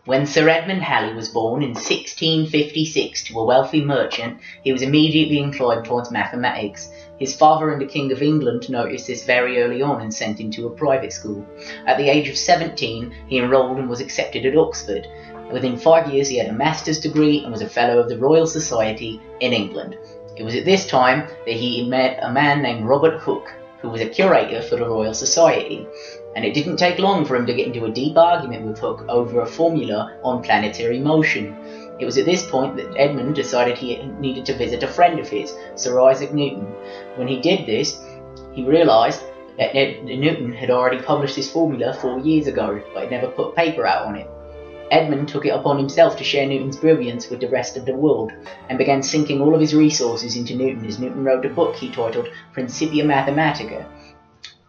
When Sir Edmond Halley was born in 1656 to a wealthy merchant, he was immediately inclined towards mathematics. His father and the King of England noticed this very early on and sent him to a private school. At the age of 17, he enrolled and was accepted at Oxford. Within 5 years, he had a master's degree and was a Fellow of the Royal Society in England. It was at this time that he met a man named Robert Hooke, who was a curator for the Royal Society. And it didn't take long for him to get into a deep argument with Hooke over a formula on planetary motion. It was at this point that Edmond decided he needed to visit a friend of his, Sir Isaac Newton. When he did this, he realised that Newton had already published this formula 4 years ago, but had never put paper out on it. Edmond took it upon himself to share Newton's brilliance with the rest of the world, and began sinking all of his resources into Newton as Newton wrote a book he titled Principia Mathematica.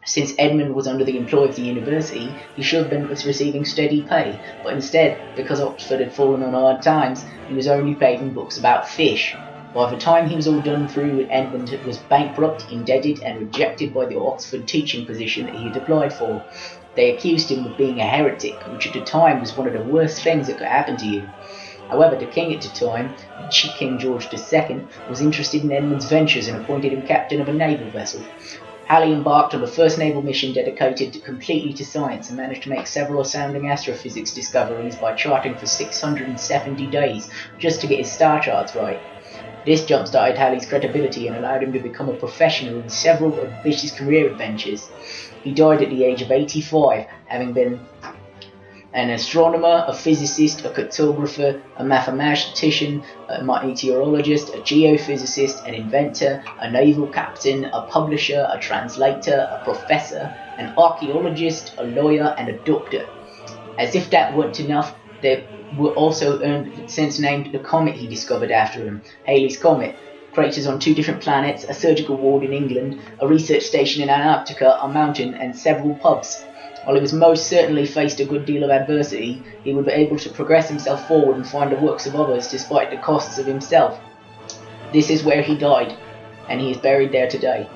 Since Edmond was under the employ of the university, he should have been receiving steady pay, but instead, because Oxford had fallen on hard times, he was only paid in books about fish. By the time he was all done through, Edmond was bankrupt, indebted, and rejected by the Oxford teaching position that he had applied for. They accused him of being a heretic, which at the time was one of the worst things that could happen to you. However, the king at the time, King George II, was interested in Edmond's ventures and appointed him captain of a naval vessel. Halley embarked on the first naval mission dedicated completely to science and managed to make several astounding astrophysics discoveries by charting for 670 days just to get his star charts right. This jump-started Halley's credibility and allowed him to become a professional in several ambitious career adventures. He died at the age of 85, having been an astronomer, a physicist, a cartographer, a mathematician, a meteorologist, a geophysicist, an inventor, a naval captain, a publisher, a translator, a professor, an archaeologist, a lawyer, and a doctor. As if that weren't enough, there were also since named the comet he discovered after him, Halley's Comet. Craters on 2 different planets, a surgical ward in England, a research station in Antarctica, a mountain, and several pubs. While he was most certainly faced a good deal of adversity, he would be able to progress himself forward and find the works of others despite the costs of himself. This is where he died, and he is buried there today.